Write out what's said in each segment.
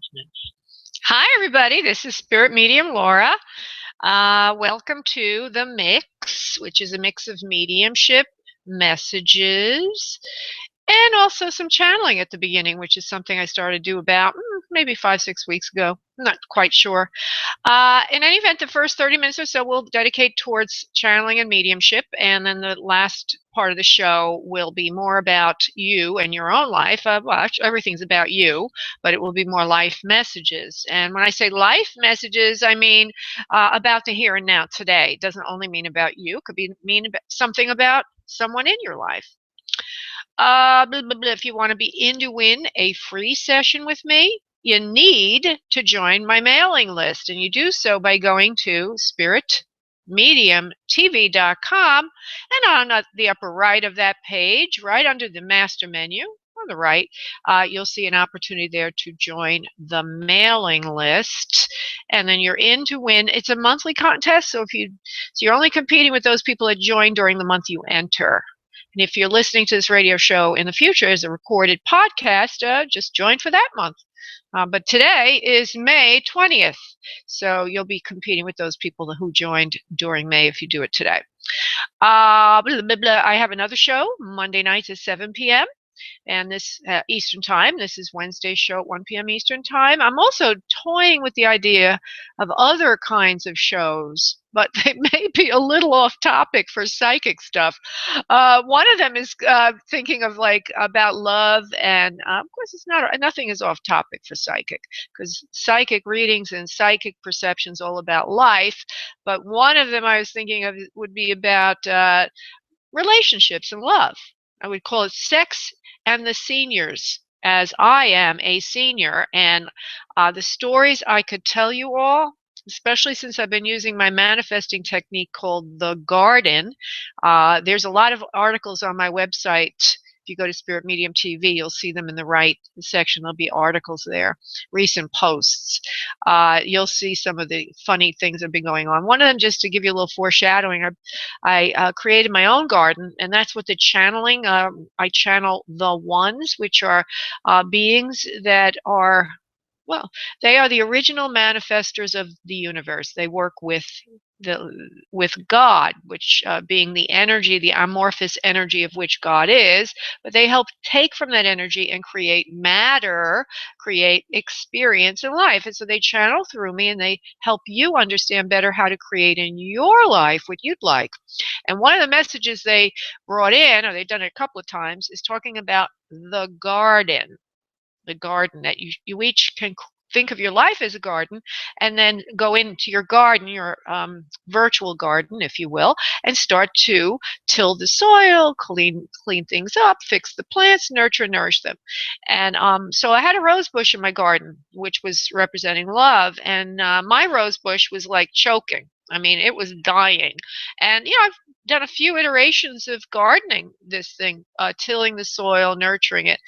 announcements. Hi, everybody. This is Spirit Medium Laura. Welcome to The Mix, which is a mix of mediumship, messages, and also some channeling at the beginning, which is something I started to do about maybe 5-6 weeks ago. I'm not quite sure. In any event, the first 30 minutes or so we'll dedicate towards channeling and mediumship, and then the last part of the show will be more about you and your own life. Well, everything's about you, but it will be more life messages. And when I say life messages, I mean about the here and now today. It doesn't only mean about you. It could mean something about someone in your life. Blah, blah, blah. If you want to be in to win a free session with me, you need to join my mailing list, and you do so by going to spiritmediumtv.com, and on the upper right of that page, right under the master menu on the right, you'll see an opportunity there to join the mailing list, and then you're in to win. It's a monthly contest, so you're only competing with those people that join during the month you enter. And if you're listening to this radio show in the future as a recorded podcast, just join for that month. But today is May 20th, so you'll be competing with those people who joined during May if you do it today. Blah, blah, blah. I have another show Monday nights at 7 p.m. and this Eastern time. This is Wednesday's show at 1 p.m. Eastern time. I'm also toying with the idea of other kinds of shows, but they may be a little off topic for psychic stuff. One of them is thinking of about love, and of course nothing is off topic for psychic, because psychic readings and psychic perceptions all about life. But one of them I was thinking of would be about relationships and love. I would call it Sex and the Seniors, as I am a senior, and the stories I could tell you all, especially since I've been using my manifesting technique called the Garden. There's a lot of articles on my website. If you go to Spirit Medium TV, you'll see them in the right section. There'll be articles there, recent posts. You'll see some of the funny things that have been going on. One of them, just to give you a little foreshadowing, I created my own garden, and that's what the channeling. I channel the ones, which are beings that are, well, they are the original manifestors of the universe. They work with God, which being the energy, the amorphous energy of which God is, but they help take from that energy and create matter, create experience in life. And so they channel through me, and they help you understand better how to create in your life what you'd like. And one of the messages they brought in, or they've done it a couple of times, is talking about the garden. The garden, that you each can think of your life as a garden, and then go into your garden, your virtual garden, if you will, and start to till the soil, clean things up, fix the plants, nurture and nourish them. And so I had a rose bush in my garden, which was representing love, and my rose bush was like choking. I mean, it was dying. And, I've done a few iterations of gardening this thing, tilling the soil, nurturing it.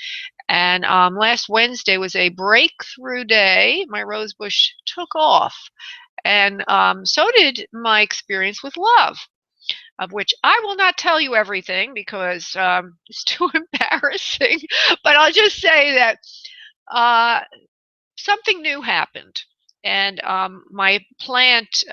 And last Wednesday was a breakthrough day. My rose bush took off. And so did my experience with love, of which I will not tell you everything because it's too embarrassing. But I'll just say that something new happened. And my plant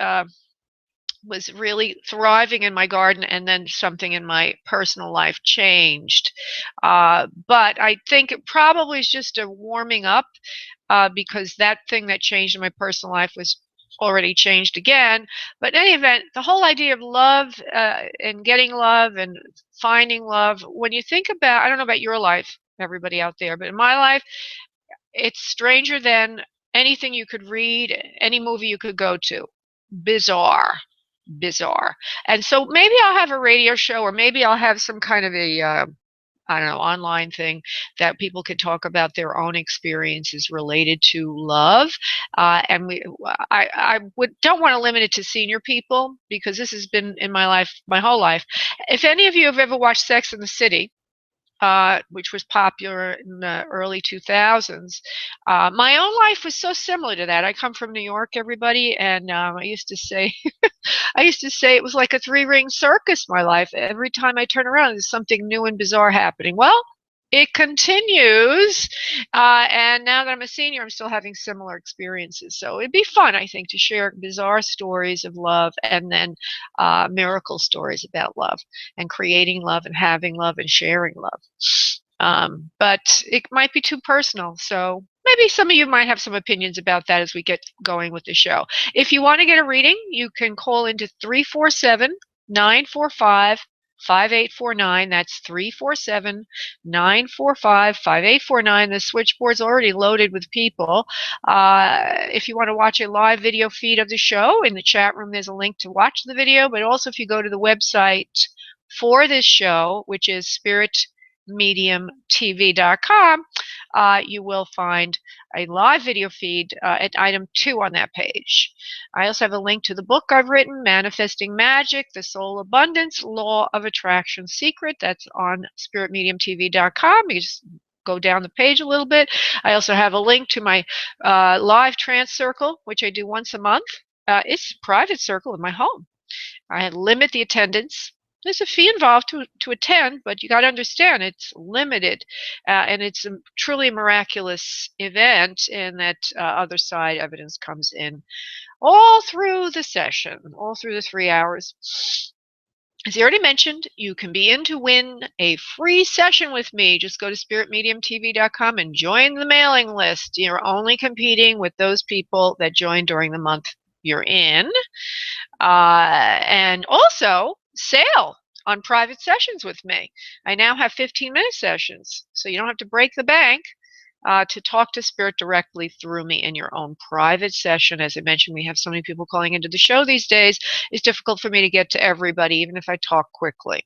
was really thriving in my garden, and then something in my personal life changed. But I think it probably is just a warming up, because that thing that changed in my personal life was already changed again. But in any event, the whole idea of love and getting love and finding love, when you think about, I don't know about your life, everybody out there, but in my life, it's stranger than anything you could read, any movie you could go to. Bizarre. And so maybe I'll have a radio show, or maybe I'll have some kind of a I don't know, online thing that people could talk about their own experiences related to love. And I don't want to limit it to senior people, because this has been in my life my whole life. If any of you have ever watched Sex and the City, which was popular in the early 2000s. My own life was so similar to that. I come from New York, everybody, and I used to say, it was like a three-ring circus. My life. Every time I turn around, there's something new and bizarre happening. Well, it continues. And now that I'm a senior, I'm still having similar experiences. So it'd be fun, I think, to share bizarre stories of love and then miracle stories about love and creating love and having love and sharing love. But it might be too personal. So maybe some of you might have some opinions about that as we get going with the show. If you want to get a reading, you can call into 347-945-5849. That's 347-945-5849. The switchboard's already loaded with people. If you want to watch a live video feed of the show, in the chat room there's a link to watch the video, but also if you go to the website for this show, which is spiritmediumtv.com, you will find a live video feed at item 2 on that page. I also have a link to the book I've written, Manifesting Magic, The Soul Abundance, Law of Attraction Secret. That's on spiritmediumtv.com. You just go down the page a little bit. I also have a link to my live trance circle, which I do once a month. It's a private circle in my home. I limit the attendance. There's a fee involved to attend, but you got to understand it's limited, and it's a truly miraculous event, and that other side evidence comes in all through the session, all through the 3 hours. As I already mentioned, you can be in to win a free session with me. Just go to spiritmediumtv.com and join the mailing list. You're only competing with those people that join during the month you're in. And also sale on private sessions with me. I now have 15-minute sessions, so you don't have to break the bank to talk to Spirit directly through me in your own private session. As I mentioned, we have so many people calling into the show these days. It's difficult for me to get to everybody, even if I talk quickly.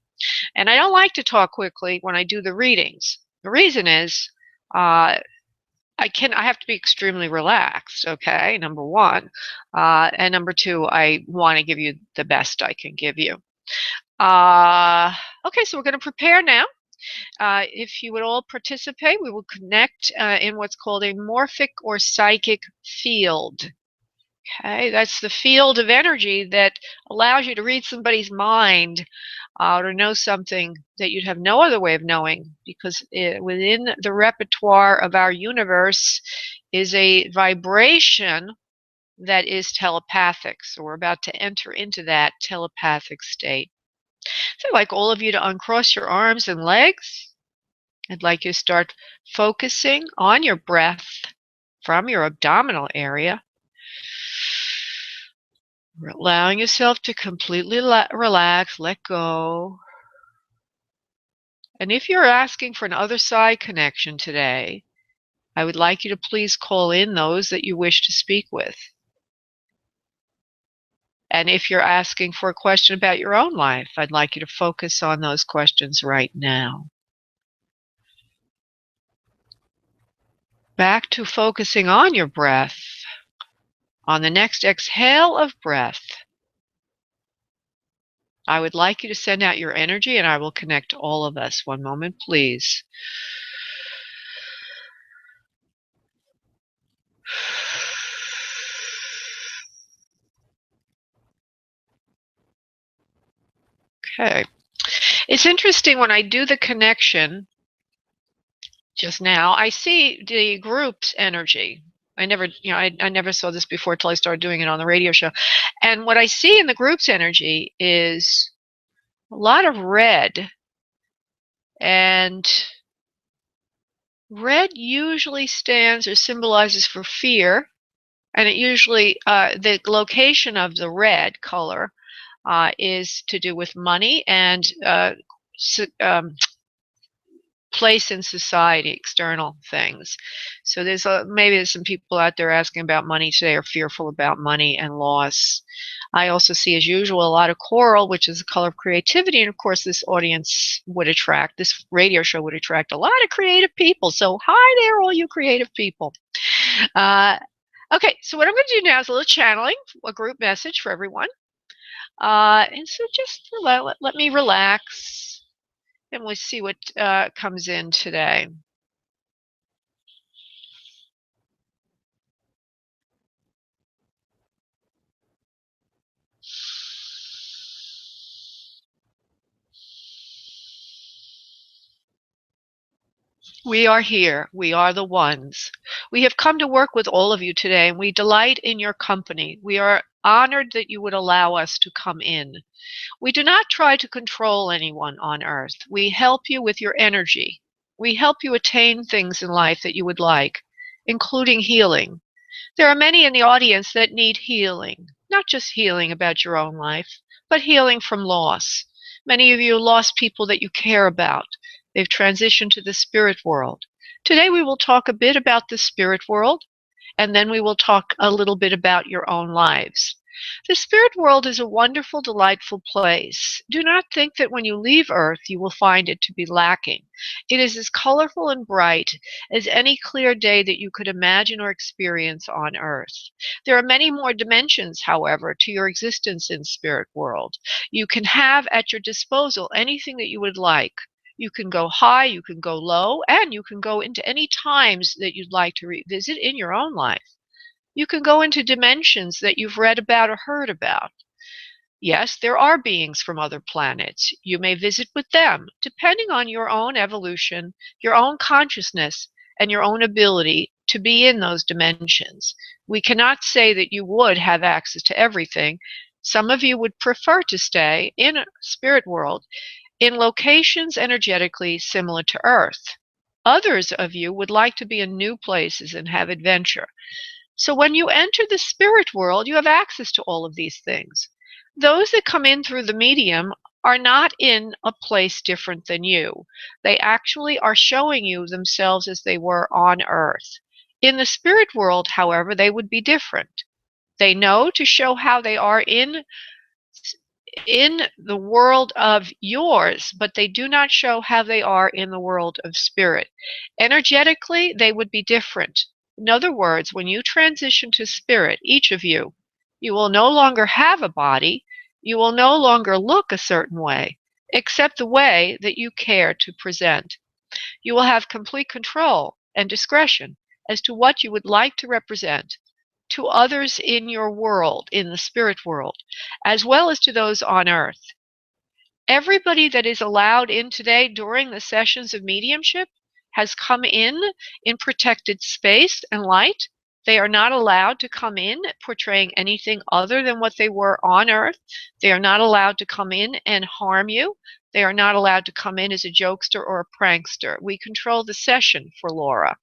And I don't like to talk quickly when I do the readings. The reason is I have to be extremely relaxed, okay, number one. And number two, I want to give you the best I can give you. Okay, so we're going to prepare now. If you would all participate, we will connect in what's called a morphic or psychic field. Okay, that's the field of energy that allows you to read somebody's mind or know something that you'd have no other way of knowing, because within the repertoire of our universe is a vibration that is telepathic. So we're about to enter into that telepathic state. So I'd like all of you to uncross your arms and legs. I'd like you to start focusing on your breath from your abdominal area. Allowing yourself to completely relax, let go. And if you're asking for an other side connection today, I would like you to please call in those that you wish to speak with. And if you're asking for a question about your own life, I'd like you to focus on those questions right now. Back to focusing on your breath. On the next exhale of breath, I would like you to send out your energy, and I will connect all of us. One moment, please. Okay. It's interesting when I do the connection just now, I see the group's energy. I never saw this before till I started doing it on the radio show. And what I see in the group's energy is a lot of red. And red usually stands or symbolizes for fear. And it usually, the location of the red color is to do with money and place in society, external things. So maybe there's some people out there asking about money today, or fearful about money and loss. I also see, as usual, a lot of coral, which is the color of creativity. And of course, this radio show would attract a lot of creative people. So hi there, all you creative people. Okay, so what I'm going to do now is a little channeling, a group message for everyone. And so just let me relax. And we'll see what comes in today. We are here. We are the ones. We have come to work with all of you today, and we delight in your company. We are honored that you would allow us to come in. We do not try to control anyone on earth. We help you with your energy. We help you attain things in life that you would like, including healing. There are many in the audience that need healing, not just healing about your own life, but healing from loss. Many of you lost people that you care about. They've transitioned to the spirit world. Today we will talk a bit about the spirit world, and then we will talk a little bit about your own lives. The spirit world is a wonderful, delightful place. Do not think that when you leave Earth you will find it to be lacking. It is as colorful and bright as any clear day that you could imagine or experience on Earth. There are many more dimensions, however, to your existence in spirit world. You can have at your disposal anything that you would like. You can go high, you can go low, and you can go into any times that you'd like to revisit in your own life. You can go into dimensions that you've read about or heard about. Yes, there are beings from other planets. You may visit with them, depending on your own evolution, your own consciousness, and your own ability to be in those dimensions. We cannot say that you would have access to everything. Some of you would prefer to stay in a spirit world in locations energetically similar to Earth. Others of you would like to be in new places and have adventure. So when you enter the spirit world, you have access to all of these things. Those that come in through the medium are not in a place different than you. They actually are showing you themselves as they were on Earth. In the spirit world, however, they would be different. They know to show how they are in the world of yours, but they do not show how they are in the world of spirit. Energetically, they would be different. In other words, when you transition to spirit, each of you, you will no longer have a body. You will no longer look a certain way, except the way that you care to present. You will have complete control and discretion as to what you would like to represent to others in your world, in the spirit world, as well as to those on earth. Everybody that is allowed in today during the sessions of mediumship has come in protected space and light. They are not allowed to come in portraying anything other than what they were on earth. They are not allowed to come in and harm you. They are not allowed to come in as a jokester or a prankster. We control the session for Laura.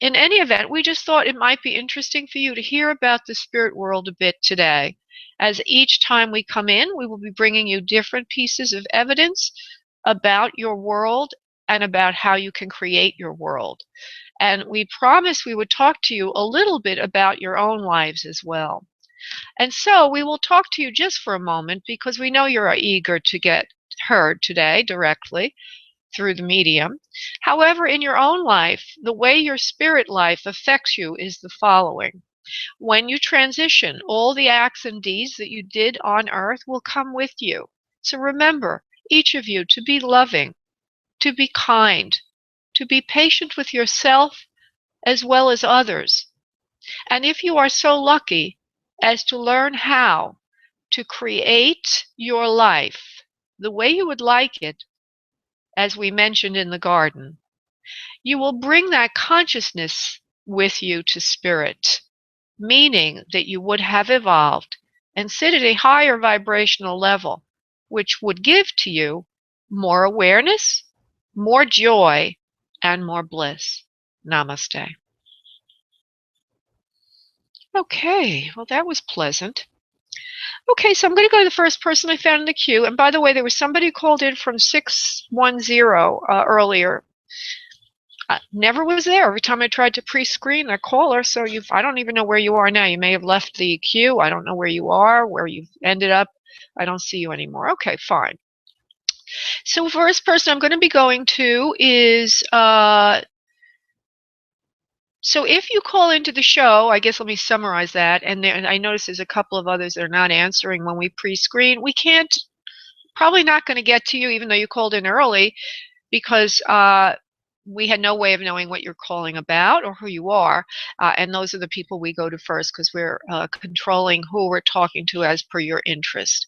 In any event, we just thought it might be interesting for you to hear about the spirit world a bit today. As each time we come in, we will be bringing you different pieces of evidence about your world and about how you can create your world. And we promised we would talk to you a little bit about your own lives as well. And so we will talk to you just for a moment because we know you're eager to get heard today directly through the medium. However, in your own life, the way your spirit life affects you is the following. When you transition, all the acts and deeds that you did on earth will come with you. So remember, each of you, to be loving, to be kind, to be patient with yourself as well as others. And if you are so lucky as to learn how to create your life the way you would like it, as we mentioned in the garden, you will bring that consciousness with you to spirit, meaning that you would have evolved and sit at a higher vibrational level, which would give to you more awareness, more joy, and more bliss. Namaste. Okay, well, that was pleasant. Okay, so I'm going to go to the first person I found in the queue. And by the way, there was somebody who called in from 610 earlier. Never was there every time I tried to pre-screen a caller, so I don't even know where you are now. You may have left the queue. I don't know where you are, where you've ended up. I don't see you anymore. Okay, fine. So the first person I'm going to be going to is, so if you call into the show, I guess let me summarize that, and I notice there's a couple of others that are not answering when we pre-screen. We can't, probably not going to get to you even though you called in early, because we had no way of knowing what you're calling about or who you are, and those are the people we go to first because we're controlling who we're talking to as per your interest.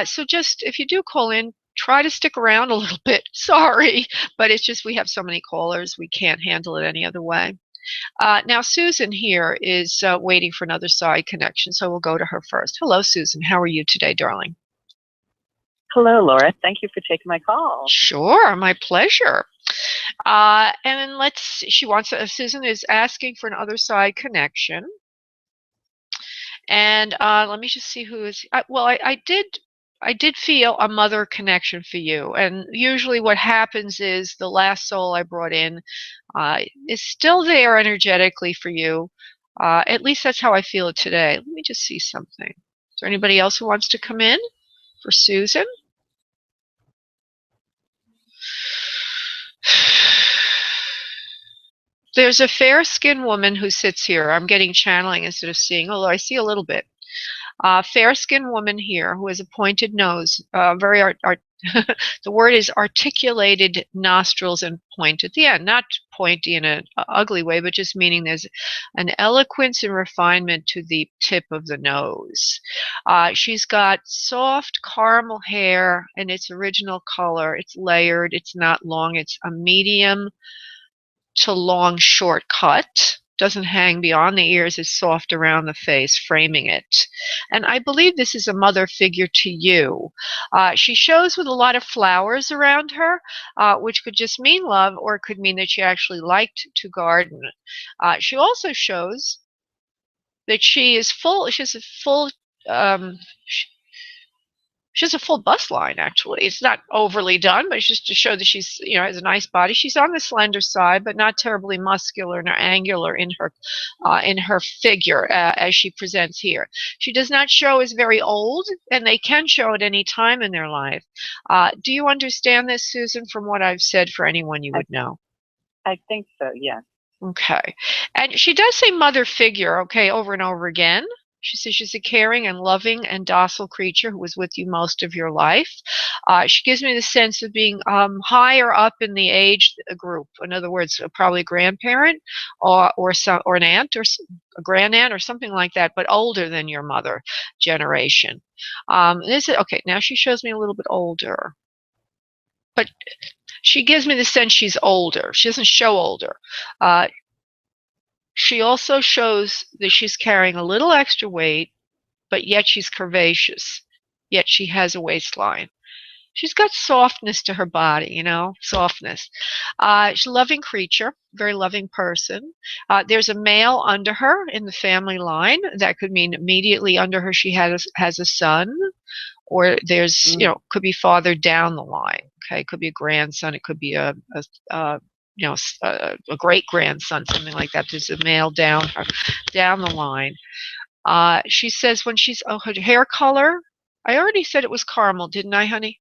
So just, if you do call in, try to stick around a little bit. Sorry, but it's just we have so many callers, we can't handle it any other way. Now, Susan here is waiting for another side connection, so we'll go to her first. Hello, Susan. How are you today, darling? Hello, Laura. Thank you for taking my call. Sure, my pleasure. And she wants, Susan is asking for an other side connection. And let me just see who is, well, I did feel a mother connection for you. And usually what happens is the last soul I brought in is still there energetically for you. At least that's how I feel it today. Let me just see something. Is there anybody else who wants to come in for Susan? There's a fair-skinned woman who sits here. I'm getting channeling instead of seeing, although I see a little bit. Fair-skinned woman here who has a pointed nose, the word is articulated nostrils and point at the end, not pointy in an ugly way, but just meaning there's an eloquence and refinement to the tip of the nose. She's got soft caramel hair in its original color. It's layered. It's not long. It's a medium to long short cut. Doesn't hang beyond the ears, is soft around the face, framing it. And I believe this is a mother figure to you. She shows with a lot of flowers around her, which could just mean love, or it could mean that she actually liked to garden. She also shows that she is full, she has a full, she has a full bust line, actually. It's not overly done, but it's just to show that she's, has a nice body. She's on the slender side, but not terribly muscular nor angular in her figure as she presents here. She does not show as very old, and they can show at any time in their life. Do you understand this, Susan, from what I've said for anyone you would know? I think so, yes. Okay. And she does say mother figure, okay, over and over again. She says she's a caring and loving and docile creature who was with you most of your life. She gives me the sense of being higher up in the age group. In other words, probably a grandparent or an aunt or a grandaunt or something like that, but older than your mother generation. Okay, now she shows me a little bit older. But she gives me the sense she's older. She doesn't show older. She also shows that she's carrying a little extra weight, but yet she's curvaceous, yet she has a waistline. She's got softness to her body, softness. She's a loving creature, very loving person. There's a male under her in the family line. That could mean immediately under her she has a son, or there's, could be farther down the line. Okay, it could be a grandson. It could be a great grandson, something like that. There's a male down the line. She says when she's her hair color. I already said it was caramel, didn't I, honey?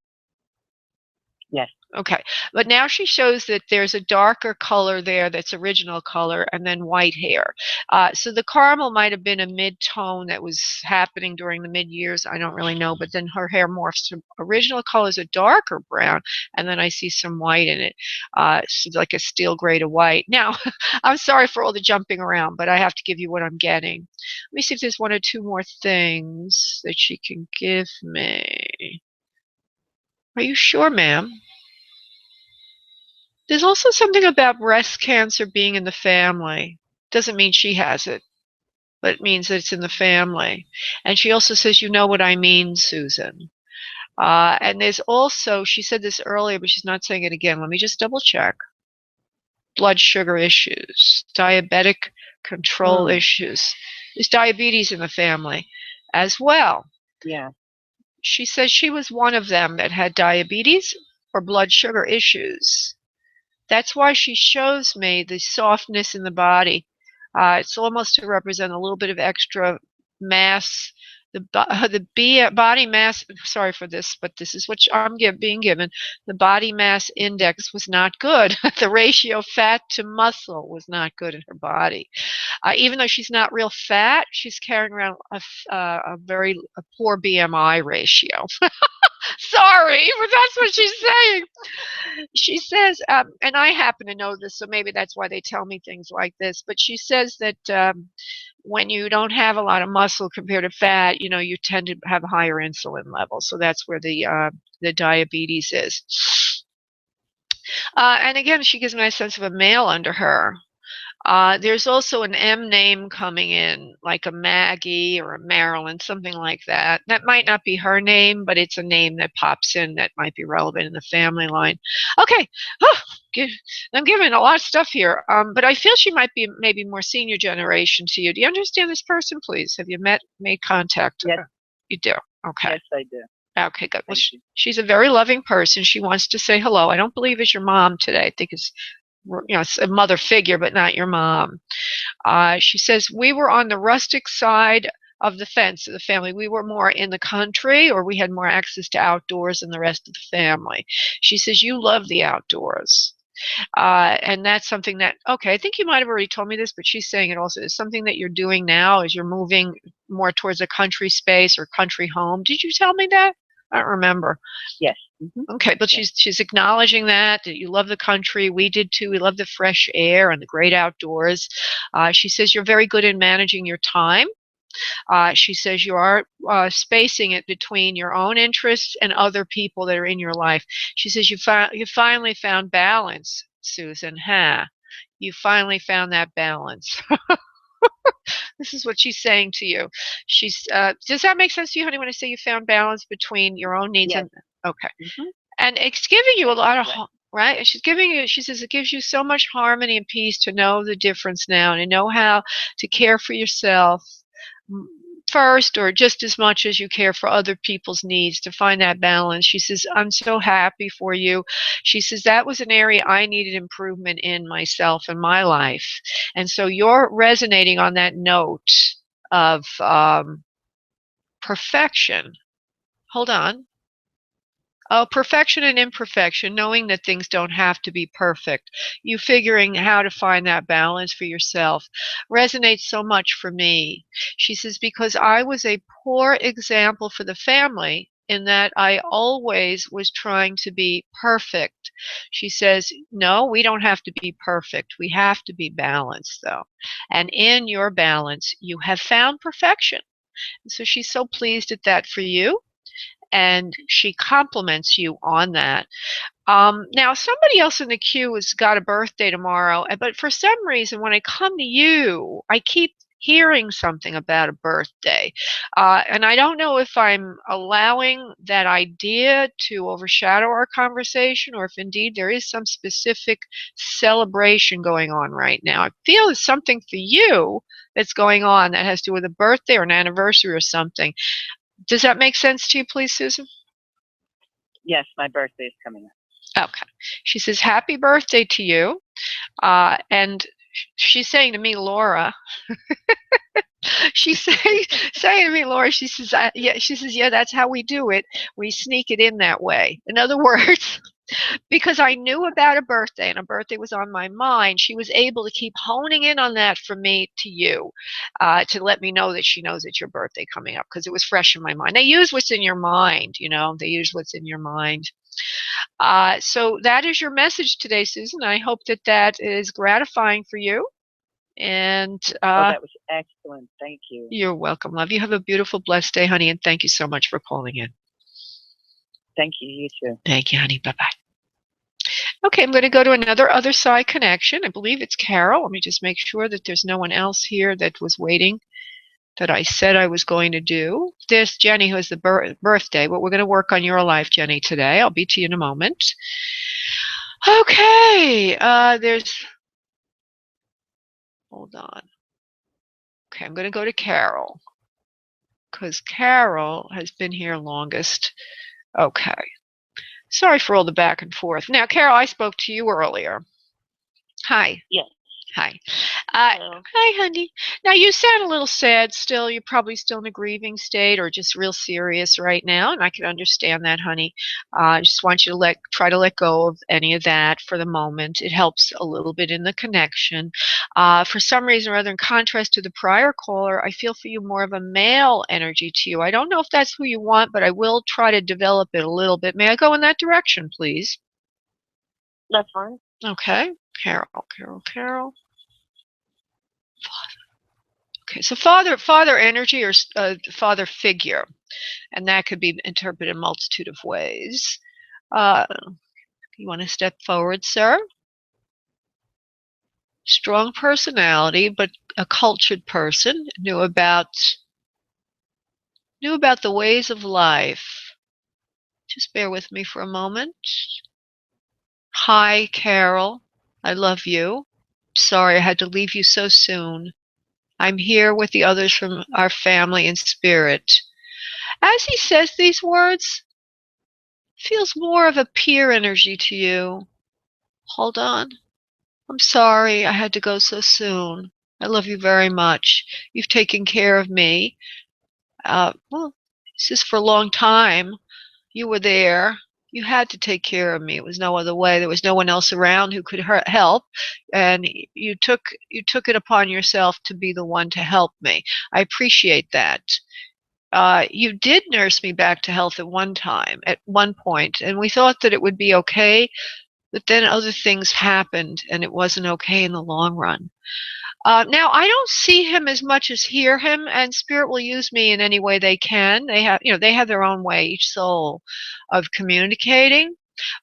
Yes. Okay, but now she shows that there's a darker color there that's original color, and then white hair. So the caramel might have been a mid-tone that was happening during the mid-years. I don't really know, but then her hair morphs to original color is a darker brown, and then I see some white in it. She's like a steel gray to white. Now, I'm sorry for all the jumping around, but I have to give you what I'm getting. Let me see if there's one or two more things that she can give me. Are you sure, ma'am? There's also something about breast cancer being in the family. Doesn't mean she has it, but it means that it's in the family. And she also says, you know what I mean, Susan. And there's also, she said this earlier, but she's not saying it again. Let me just double check. Blood sugar issues, diabetic control issues. There's diabetes in the family as well. Yeah. She says she was one of them that had diabetes or blood sugar issues. That's why she shows me the softness in the body. It's almost to represent a little bit of extra mass. The body mass, sorry for this, but this is what I'm being given. The body mass index was not good. The ratio fat to muscle was not good in her body. Even though she's not real fat, she's carrying around a very poor BMI ratio. Sorry, but that's what she's saying. She says, and I happen to know this, so maybe that's why they tell me things like this, but she says that when you don't have a lot of muscle compared to fat, you tend to have higher insulin levels. So that's where the diabetes is. And again, she gives me a sense of a male under her. There's also an M name coming in, like a Maggie or a Marilyn, something like that. That might not be her name, but it's a name that pops in that might be relevant in the family line. Okay, I'm giving a lot of stuff here, but I feel she might be maybe more senior generation to you. Do you understand this person, please? Have you made contact? Yes. You do? Okay. Yes, I do. Okay, good. Well, she's a very loving person. She wants to say hello. I don't believe it's your mom today. I think it's it's a mother figure, but not your mom. She says, we were on the rustic side of the fence of the family. We were more in the country, or we had more access to outdoors than the rest of the family. She says, you love the outdoors. And that's something that, okay, I think you might have already told me this, but she's saying it also is something that you're doing now as you're moving more towards a country space or country home. Did you tell me that? I don't remember. Yes. Mm-hmm. Okay, but yes. she's acknowledging that you love the country. We did too. We love the fresh air and the great outdoors. She says you're very good in managing your time. She says you are spacing it between your own interests and other people that are in your life. She says you finally found balance, Susan. Huh? You finally found that balance. This is what she's saying to you. Does that make sense to you, honey, when I say you found balance between your own needs and okay. Mm-hmm. And it's giving you a lot of right? And she says it gives you so much harmony and peace to know the difference now and to know how to care for yourself first or just as much as you care for other people's needs, to find that balance. She says, I'm so happy for you. She says, that was an area I needed improvement in myself and my life. And so you're resonating on that note of perfection. Hold on. Oh, perfection and imperfection, knowing that things don't have to be perfect. You figuring how to find that balance for yourself resonates so much for me. She says, because I was a poor example for the family in that I always was trying to be perfect. She says, no, we don't have to be perfect. We have to be balanced, though. And in your balance, you have found perfection. So she's so pleased at that for you. And she compliments you on that. Now, somebody else in the queue has got a birthday tomorrow, but for some reason, when I come to you, I keep hearing something about a birthday. And I don't know if I'm allowing that idea to overshadow our conversation or if indeed there is some specific celebration going on right now. I feel there's something for you that's going on that has to do with a birthday or an anniversary or something. Does that make sense to you, please, Susan? Yes, my birthday is coming up. Okay. She says, happy birthday to you. And she's saying to me, Laura, she's saying to me, Laura, she says, yeah, that's how we do it. We sneak it in that way. In other words, because I knew about a birthday and a birthday was on my mind, she was able to keep honing in on that from me to you, to let me know that she knows it's your birthday coming up because it was fresh in my mind. They use what's in your mind, they use what's in your mind. So that is your message today, Susan. I hope that is gratifying for you. And that was excellent. Thank you. You're welcome, love. You have a beautiful, blessed day, honey, and thank you so much for calling in. Thank you. You too. Thank you, honey. Bye-bye. Okay, I'm going to go to another other side connection. I believe it's Carol. Let me just make sure that there's no one else here that was waiting that I said I was going to do. There's Jenny, who has the birthday, but we're going to work on your life, Jenny, today. I'll be to you in a moment. Okay, hold on. Okay, I'm going to go to Carol because Carol has been here longest. Okay. Sorry for all the back and forth. Now, Carol, I spoke to you earlier. Hi. Yes. Hi. Hi, honey. Now, you sound a little sad still. You're probably still in a grieving state or just real serious right now, and I can understand that, honey. I just want you to try to let go of any of that for the moment. It helps a little bit in the connection. For some reason or other, in contrast to the prior caller, I feel for you more of a male energy to you. I don't know if that's who you want, but I will try to develop it a little bit. May I go in that direction, please? That's fine. Okay. Carol. Okay, so father energy or father figure, and that could be interpreted in a multitude of ways. Uh, you want to step forward, sir? Strong personality, but a cultured person, knew about the ways of life. Just bear with me for a moment. Hi, Carol. I love you. Sorry I had to leave you so soon. I'm here with the others from our family in spirit. As he says these words, feels more of a peer energy to you. Hold on. I'm sorry I had to go so soon. I love you very much. You've taken care of me. Well, this is for a long time. You were there. You had to take care of me. It was no other way. There was no one else around who could help, and you took it upon yourself to be the one to help me. I appreciate that. You did nurse me back to health at one point, and we thought that it would be okay, but then other things happened, and it wasn't okay in the long run. Now, I don't see him as much as hear him, and spirit will use me in any way they can. They have their own way, each soul, of communicating.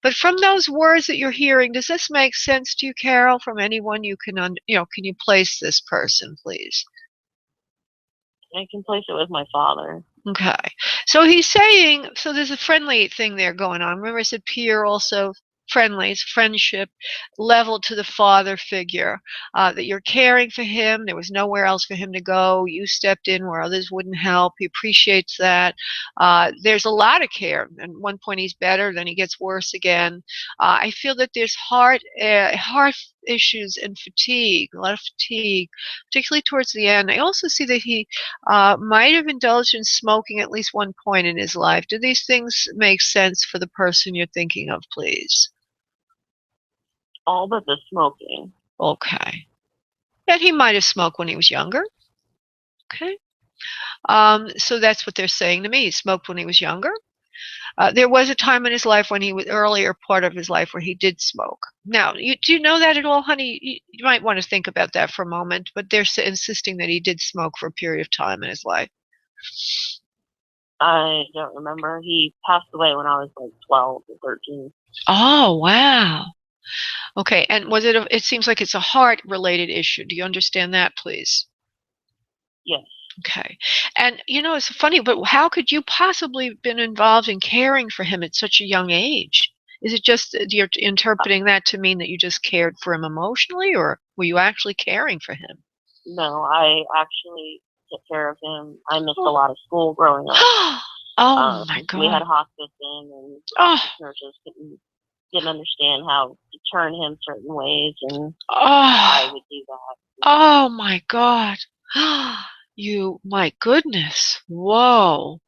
But from those words that you're hearing, does this make sense to you, Carol? From anyone you can, can you place this person, please? I can place it with my father. Okay. So he's saying, so there's a friendly thing there going on. Remember I said peer, also friendly, it's friendship, level to the father figure, that you're caring for him. There was nowhere else for him to go. You stepped in where others wouldn't help. He appreciates that. There's a lot of care. At one point he's better, then he gets worse again. I feel that there's heart issues and fatigue, a lot of fatigue, particularly towards the end. I also see that he might have indulged in smoking at least one point in his life. Do these things make sense for the person you're thinking of, please? All but the smoking. Okay. And he might have smoked when he was younger. Okay. So that's what they're saying to me. He smoked when he was younger. There was a time in his life when earlier part of his life where he did smoke. Now, do you know that at all, honey? You might want to think about that for a moment, but they're insisting that he did smoke for a period of time in his life. I don't remember. He passed away when I was like 12 or 13. Oh, wow. Okay, and was it seems like it's a heart-related issue. Do you understand that, please? Yes. Okay. And, it's funny, but how could you possibly have been involved in caring for him at such a young age? Is it just you're interpreting that to mean that you just cared for him emotionally, or were you actually caring for him? No, I actually took care of him. I missed a lot of school growing up. Oh, my God. We had hospice in, and nurses didn't understand how to turn him certain ways, and I would do that. Oh, my God. My goodness. Whoa.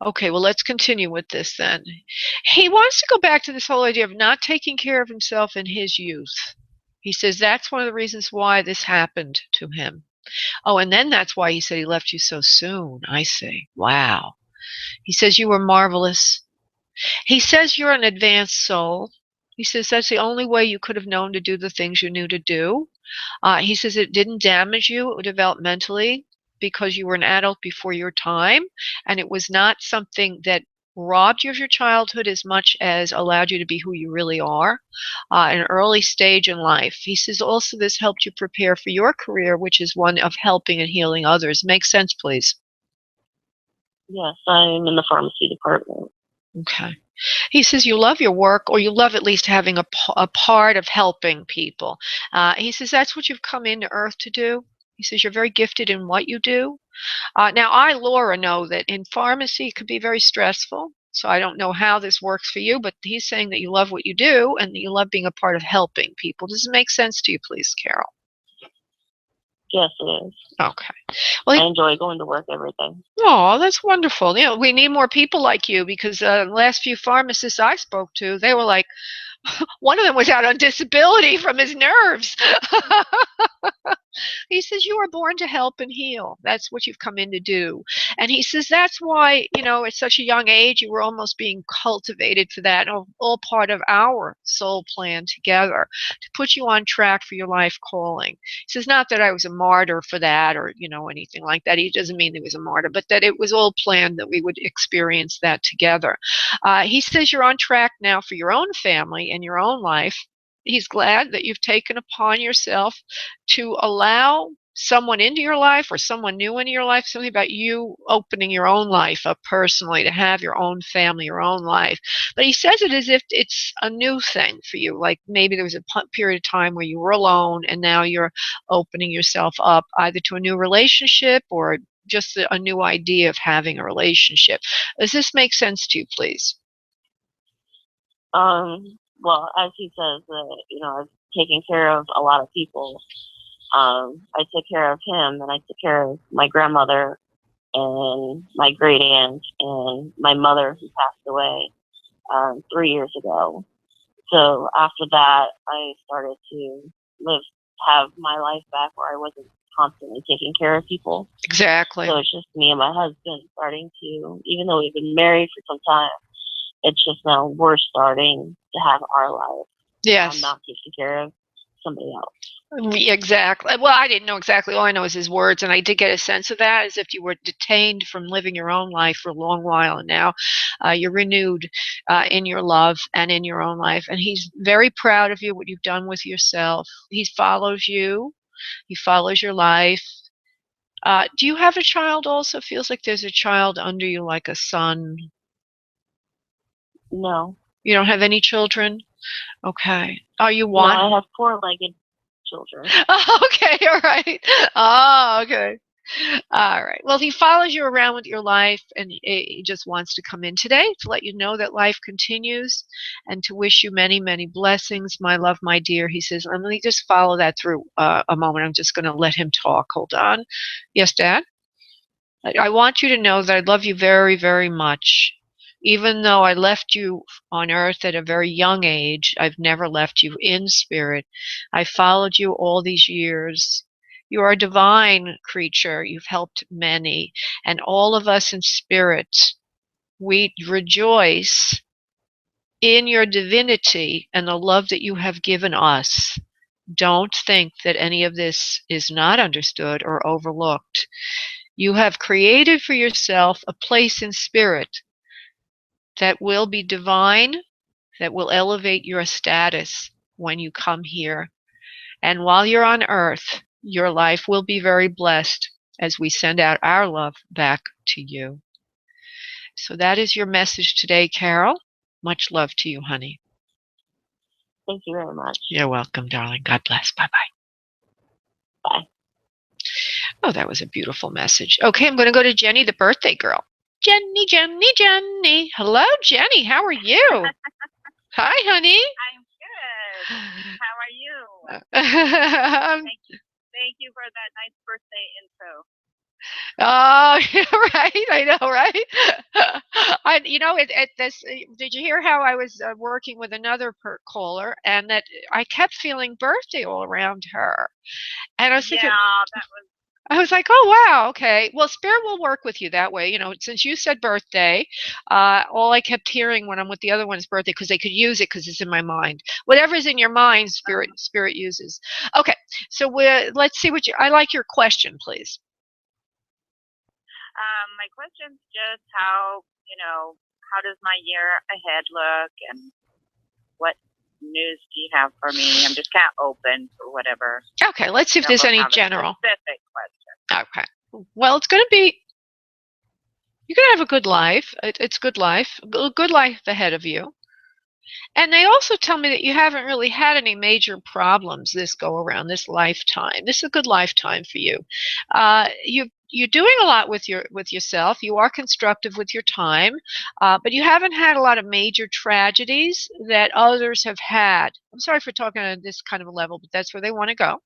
Okay, well, let's continue with this then. He wants to go back to this whole idea of not taking care of himself in his youth. He says that's one of the reasons why this happened to him. Oh, and then that's why he said he left you so soon. I see. Wow. He says you were marvelous. He says you're an advanced soul. He says that's the only way you could have known to do the things you knew to do. He says it didn't damage you developmentally because you were an adult before your time, and it was not something that robbed you of your childhood as much as allowed you to be who you really are at an early stage in life. He says also this helped you prepare for your career, which is one of helping and healing others. Makes sense, please? Yes, I'm in the pharmacy department. Okay. He says you love your work, or you love at least having a part of helping people. He says that's what you've come into Earth to do. He says you're very gifted in what you do. Now, I, Laura, know that in pharmacy it could be very stressful. So I don't know how this works for you, but he's saying that you love what you do and that you love being a part of helping people. Does it make sense to you, please, Carol? Yes, it is. Okay. Well, I enjoy going to work every day. Oh, that's wonderful. We need more people like you because the last few pharmacists I spoke to, they were like, one of them was out on disability from his nerves. He says, you are born to help and heal. That's what you've come in to do. And he says, that's why, at such a young age, you were almost being cultivated for that, all part of our soul plan together to put you on track for your life calling. He says, not that I was a martyr for that or, anything like that. He doesn't mean he was a martyr, but that it was all planned that we would experience that together. He says you're on track now for your own family and your own life. He's glad that you've taken upon yourself to allow someone into your life or someone new into your life, something about you opening your own life up personally to have your own family, your own life. But he says it as if it's a new thing for you, like maybe there was a period of time where you were alone and now you're opening yourself up either to a new relationship or just a new idea of having a relationship. Does this make sense to you, please? Well, as he says, I've taken care of a lot of people. I took care of him, and I took care of my grandmother and my great aunt and my mother who passed away 3 years ago. So after that, I started to have my life back where I wasn't constantly taking care of people. Exactly. So it's just me and my husband starting to, even though we've been married for some time, it's just now we're starting to have our life. Yes. I'm not taking care of somebody else. Exactly. Well, I didn't know exactly. All I know is his words, and I did get a sense of that, as if you were detained from living your own life for a long while, and now you're renewed in your love and in your own life. And he's very proud of you, what you've done with yourself. He follows you. He follows your life. Do you have a child also? Feels like there's a child under you, like a son. No. You don't have any children? Okay. Are you one? No, I have four-legged children. Oh, okay, all right. Oh, okay. All right. Well, he follows you around with your life, and he just wants to come in today to let you know that life continues and to wish you many, many blessings. My love, my dear. He says, let me just follow that through a moment. I'm just going to let him talk. Hold on. Yes, Dad? I want you to know that I love you very, very much. Even though I left you on earth at a very young age, I've never left you in spirit. I followed you all these years. You are a divine creature. You've helped many. And all of us in spirit, we rejoice in your divinity and the love that you have given us. Don't think that any of this is not understood or overlooked. You have created for yourself a place in spirit that will be divine, that will elevate your status when you come here. And while you're on earth, your life will be very blessed as we send out our love back to you. So that is your message today, Carol. Much love to you, honey. Thank you very much. You're welcome, darling. God bless. Bye-bye. Bye. Oh, that was a beautiful message. Okay, I'm going to go to Jenny, the birthday girl. Jenny, Jenny, Jenny. Hello, Jenny. How are you? Hi, honey. I'm good. How are you? Thank you for that nice birthday intro. Oh, right. I know, right? Did you hear how I was working with another caller, and that I kept feeling birthday all around her, and I was thinking, I was like, oh, wow, okay. Well, Spirit will work with you that way. Since you said birthday, all I kept hearing when I'm with the other one's birthday, because they could use it because it's in my mind. Whatever's in your mind, Spirit uses. Okay, so let's see I like your question, please. My question's just how does my year ahead look, and what news do you have for me? I'm just kind of open for whatever. Okay, let's see if there's any general. Specific question. Okay. Well, you're going to have a good life. It's good life. Good life ahead of you. And they also tell me that you haven't really had any major problems this go around, this lifetime. This is a good lifetime for you. You're doing a lot with yourself. You are constructive with your time, but you haven't had a lot of major tragedies that others have had. I'm sorry for talking on this kind of a level, but that's where they want to go.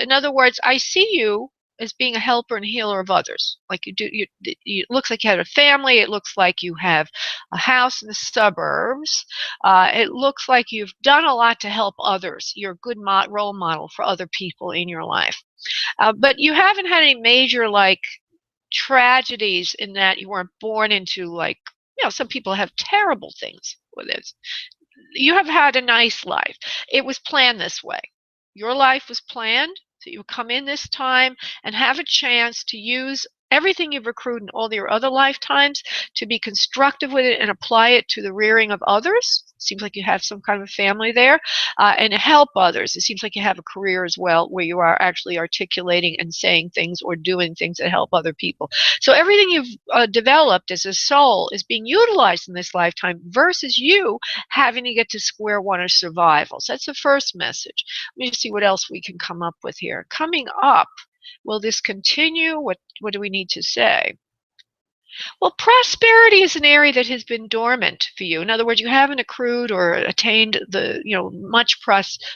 In other words, I see you as being a helper and healer of others. Like it looks like you have a family. It looks like you have a house in the suburbs. It looks like you've done a lot to help others. You're a good role model for other people in your life. But you haven't had any major, like, tragedies in that you weren't born into, like, some people have terrible things with it. You have had a nice life. It was planned this way. Your life was planned, so you come in this time and have a chance to use everything you've accrued in all your other lifetimes to be constructive with it and apply it to the rearing of others. Seems like you have some kind of a family there, and help others. It seems like you have a career as well where you are actually articulating and saying things or doing things that help other people. So everything you've developed as a soul is being utilized in this lifetime versus you having to get to square one of survival. So that's the first message. Let me see what else we can come up with here. Coming up, will this continue? What do we need to say? Well, prosperity is an area that has been dormant for you. In other words, you haven't accrued or attained the, much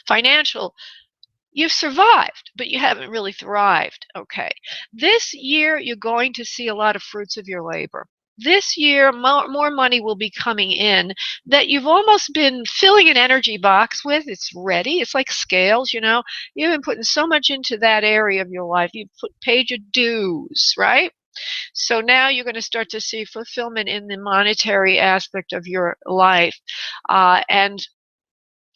financial. You've survived, but you haven't really thrived. Okay. This year, you're going to see a lot of fruits of your labor. This year, more money will be coming in that you've almost been filling an energy box with. It's ready. It's like scales, You've been putting so much into that area of your life. You've paid your dues, right? So now you're going to start to see fulfillment in the monetary aspect of your life. And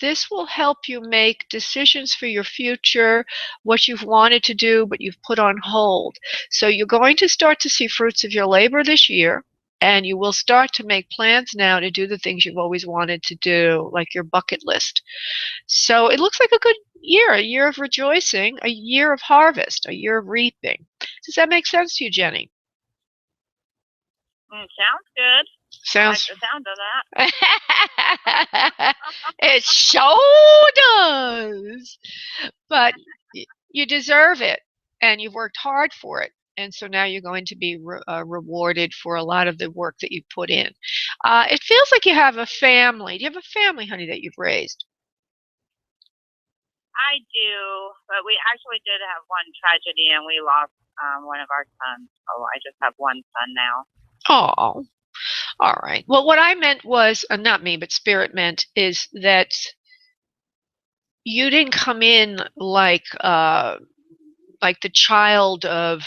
this will help you make decisions for your future, what you've wanted to do, but you've put on hold. So you're going to start to see fruits of your labor this year, and you will start to make plans now to do the things you've always wanted to do, like your bucket list. So it looks like a good year, a year of rejoicing, a year of harvest, a year of reaping. Does that make sense to you, Jenny? Sounds good. Sounds. I like the sound of that. It sure does. But you deserve it, and you've worked hard for it. And so now you're going to be rewarded for a lot of the work that you put in. It feels like you have a family. Do you have a family, honey, that you've raised? I do, but we actually did have one tragedy, and we lost one of our sons. So I just have one son now. Oh, all right. Well, what I meant was, not me, but Spirit meant, is that you didn't come in like the child of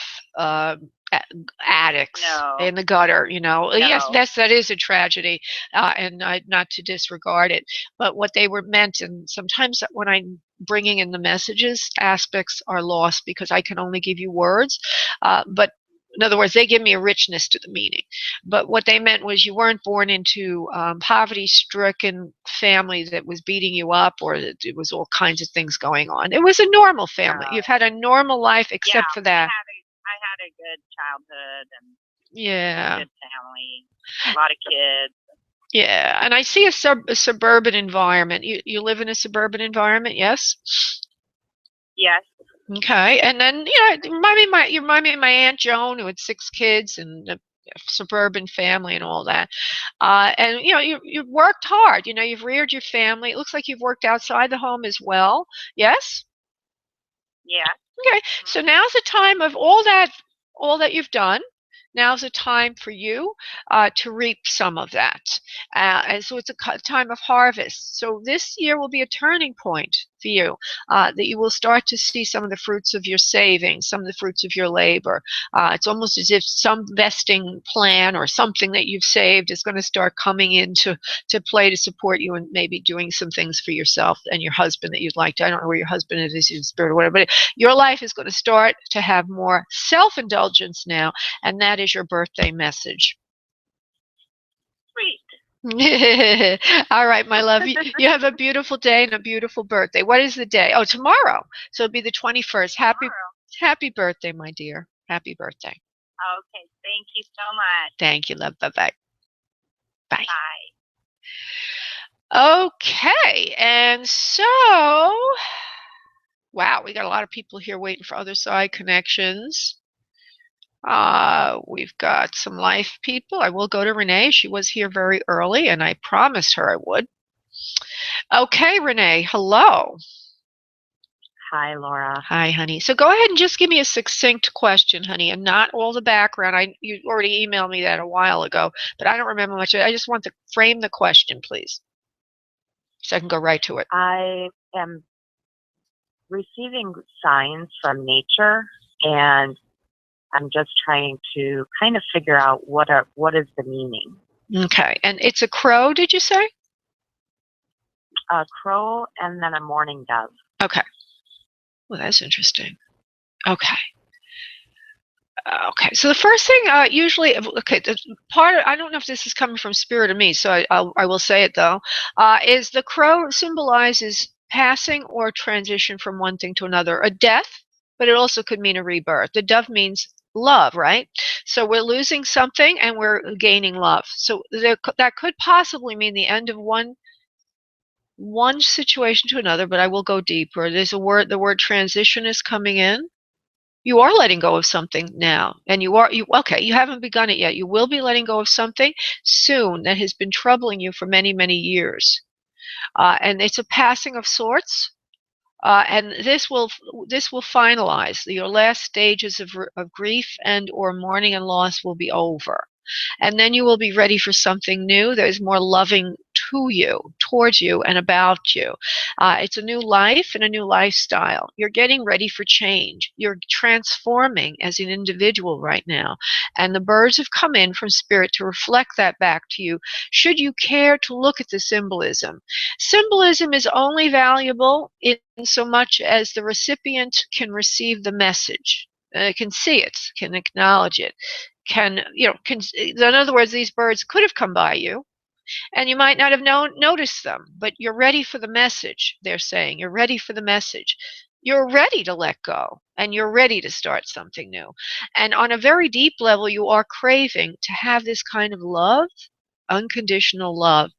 addicts in the gutter, No. Yes, that is a tragedy, and not to disregard it. But what they were meant, and sometimes when I'm bringing in the messages, aspects are lost because I can only give you words. But in other words, they give me a richness to the meaning. But what they meant was you weren't born into poverty-stricken family that was beating you up, or that it was all kinds of things going on. It was a normal family. No. You've had a normal life except for that. I had a good childhood and a good family, a lot of kids. Yeah, and I see a suburban environment. You live in a suburban environment, yes? Yes. Okay, and then you remind me of my Aunt Joan, who had 6 kids and a suburban family and all that. And you've worked hard. You've reared your family. It looks like you've worked outside the home as well. Yes? Yeah. Okay, so now's the time of all that you've done. Now's the time for you to reap some of that. And so it's a time of harvest. So this year will be a turning point for you, that you will start to see some of the fruits of your savings, some of the fruits of your labor. It's almost as if some vesting plan or something that you've saved is going to start coming into play to support you and maybe doing some things for yourself and your husband that you'd like to. I don't know where your husband is in spirit or whatever, but your life is going to start to have more self-indulgence now, and that is your birthday message. Sweet. All right, my love. You have a beautiful day and a beautiful birthday. What is the day? Oh, tomorrow. So it'll be the 21st. Happy birthday, my dear. Happy birthday. Okay. Thank you so much. Thank you, love. Bye-bye. Bye. Bye. Okay, and so, wow, we got a lot of people here waiting for other side connections. We've got some life people. I will go to Renee. She was here very early, and I promised her I would. Okay, Renee, hello. Hi, Laura. Hi, honey. So go ahead and just give me a succinct question, honey, and not all the background. You already emailed me that a while ago, but I don't remember much. I just want to frame the question, please, so I can go right to it. I am receiving signs from nature, and I'm just trying to kind of figure out what is the meaning. Okay. And it's a crow, did you say? A crow and then a mourning dove. Okay. Well, that's interesting. Okay. Okay. So the first thing, usually, okay, I don't know if this is coming from spirit or me, so I will say it though, is the crow symbolizes passing or transition from one thing to another, a death, but it also could mean a rebirth. The dove means love, right? So we're losing something and we're gaining love. So that could possibly mean the end of one situation to another, but I will go deeper. There's the word transition is coming in. You are letting go of something now, and you haven't begun it yet. You will be letting go of something soon that has been troubling you for many, many years. And it's a passing of sorts. And this will finalize. Your last stages of grief and or mourning and loss will be over. And then you will be ready for something new that is more loving to you, towards you, and about you. It's a new life and a new lifestyle. You're getting ready for change. You're transforming as an individual right now. And the birds have come in from spirit to reflect that back to you, should you care to look at the symbolism. Symbolism is only valuable in so much as the recipient can receive the message, can see it, can acknowledge it, in other words, these birds could have come by you and you might not have noticed them, but you're ready for the message. They're saying you're ready for the message. You're ready to let go and you're ready to start something new. And on a very deep level, you are craving to have this kind of love, unconditional love,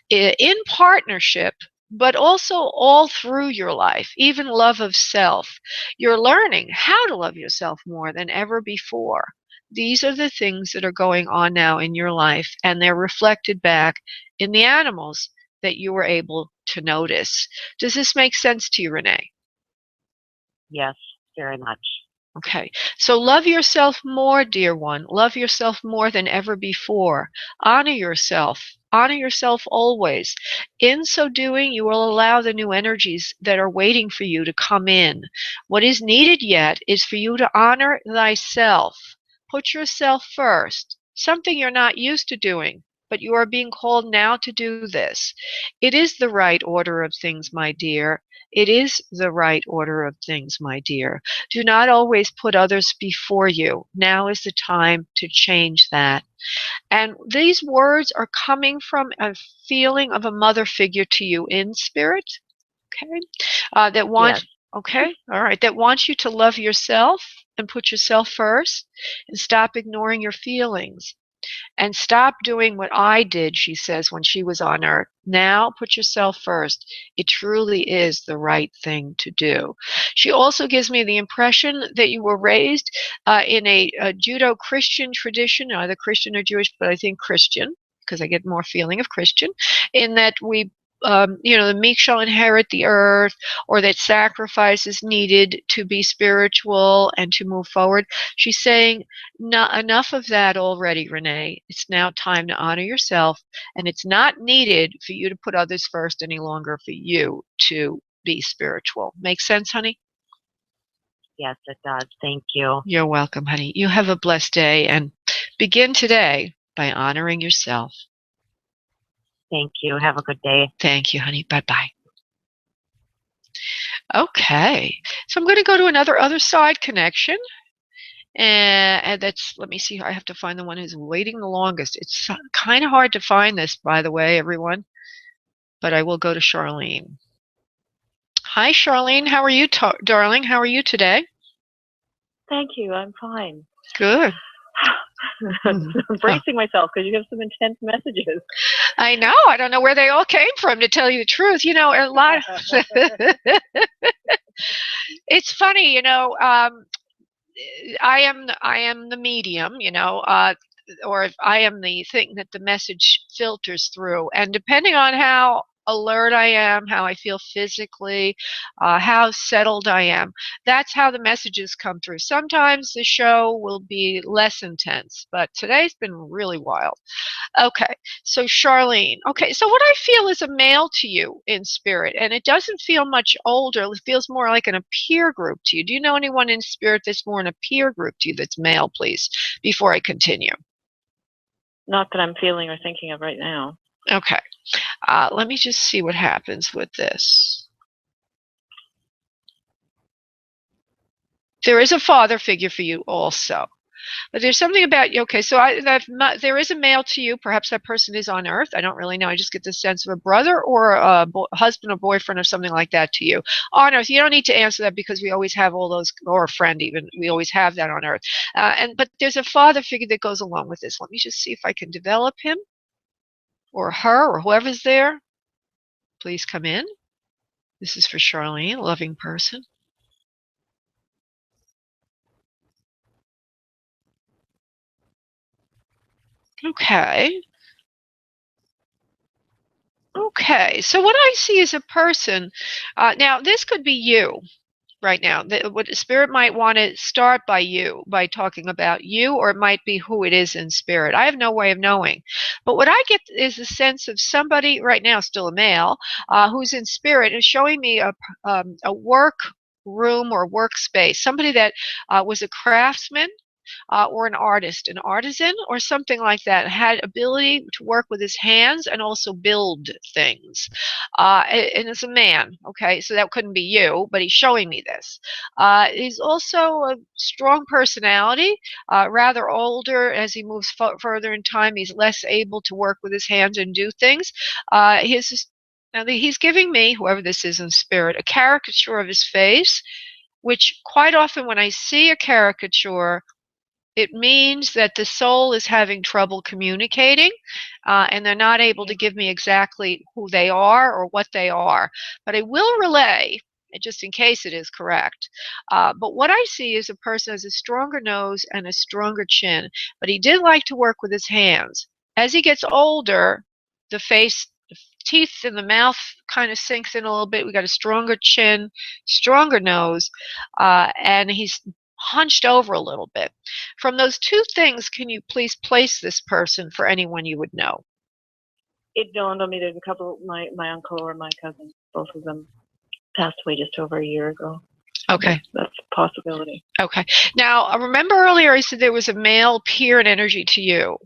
in partnership, but also all through your life, even love of self. You're learning how to love yourself more than ever before. These are the things that are going on now in your life, and they're reflected back in the animals that you were able to notice. Does this make sense to you, Renee? Yes, very much. Okay, so love yourself more, dear one. Love yourself more than ever before. Honor yourself. Honor yourself always. In so doing, you will allow the new energies that are waiting for you to come in. What is needed yet is for you to honor thyself. Put yourself first, something you're not used to doing, but you are being called now to do this. It is the right order of things, my dear. It is the right order of things, my dear. Do not always put others before you. Now is the time to change that. And these words are coming from a feeling of a mother figure to you in spirit, okay? That wants, yes. Okay, all right, that wants you to love yourself and put yourself first and stop ignoring your feelings. And stop doing what I did, she says, when she was on earth. Now put yourself first. It truly is the right thing to do. She also gives me the impression that you were raised in a Judeo-Christian tradition, either Christian or Jewish, but I think Christian, because I get more feeling of Christian, in that the meek shall inherit the earth, or that sacrifice is needed to be spiritual and to move forward. She's saying, not enough of that already, Renee. It's now time to honor yourself, and it's not needed for you to put others first any longer for you to be spiritual. Make sense, honey? Yes, it does. Thank you. You're welcome, honey. You have a blessed day, and begin today by honoring yourself. Thank you. Have a good day. Thank you, honey. Bye-bye. Okay, so I'm going to go to another other side connection. And that's, let me see, I have to find the one who's waiting the longest. It's kind of hard to find this, by the way, everyone, but I will go to Charlene. Hi, Charlene. How are you, darling? How are you today? Thank you. I'm fine. Good. I'm bracing myself because you have some intense messages. I know. I don't know where they all came from, to tell you the truth. You know, a lot. It's funny, you know. I am the medium, you know, or if I am the thing that the message filters through, and depending on how alert I am, how I feel physically, how settled I am. That's how the messages come through. Sometimes the show will be less intense, but today's been really wild. Okay, so Charlene. Okay, so what I feel is a male to you in spirit, and it doesn't feel much older. It feels more like a peer group to you. Do you know anyone in spirit that's more in a peer group to you that's male, please, before I continue? Not that I'm feeling or thinking of right now. Okay, let me just see what happens with this. There is a father figure for you also. But there's something about you. Okay, so there is a male to you. Perhaps that person is on Earth. I don't really know. I just get the sense of a brother or a husband or boyfriend or something like that to you on Earth. You don't need to answer that because we always have all those, or a friend even. We always have that on Earth. But there's a father figure that goes along with this. Let me just see if I can develop him or her or whoever's there. Please come in. This is for Charlene, a loving person. Okay. Okay, so what I see is a person. Now, this could be you right now. What spirit might want to start by you, by talking about you, or it might be who it is in spirit. I have no way of knowing. But what I get is a sense of somebody right now, still a male, who's in spirit, is showing me a work room or workspace, somebody that was a craftsman, or an artist, an artisan, or something like that, had ability to work with his hands and also build things. And it's a man, okay, so that couldn't be you, but he's showing me this. He's also a strong personality, rather older. As he moves further in time, he's less able to work with his hands and do things. Now he's giving me, whoever this is in spirit, a caricature of his face, which quite often when I see a caricature, it means that the soul is having trouble communicating, and they're not able to give me exactly who they are or what they are. But I will relay, just in case it is correct. But what I see is a person has a stronger nose and a stronger chin, but he did like to work with his hands. As he gets older, the face, the teeth in the mouth kind of sinks in a little bit. We got a stronger chin, stronger nose, and he's hunched over a little bit. From those two things, can you please place this person for anyone you would know? It dawned on me there's a couple, my uncle or my cousin, both of them passed away just over a year ago. Okay. That's a possibility. Okay. Now, remember earlier I said there was a male peer in energy to you.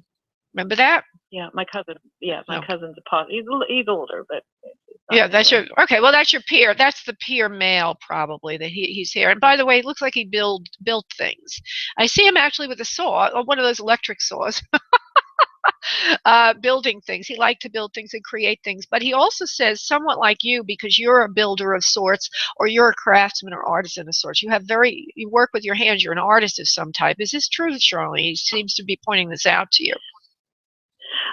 Remember that? Yeah, my cousin. Yeah, my cousin's a he's older, but yeah, that's your okay. Well, that's your peer. That's the peer male probably that he's here. And by the way, it looks like he built things. I see him actually with a saw, or one of those electric saws. Building things. He liked to build things and create things. But he also says, somewhat like you, because you're a builder of sorts, or you're a craftsman or artisan of sorts. You work with your hands. You're an artist of some type. Is this true, Charlie? He seems to be pointing this out to you.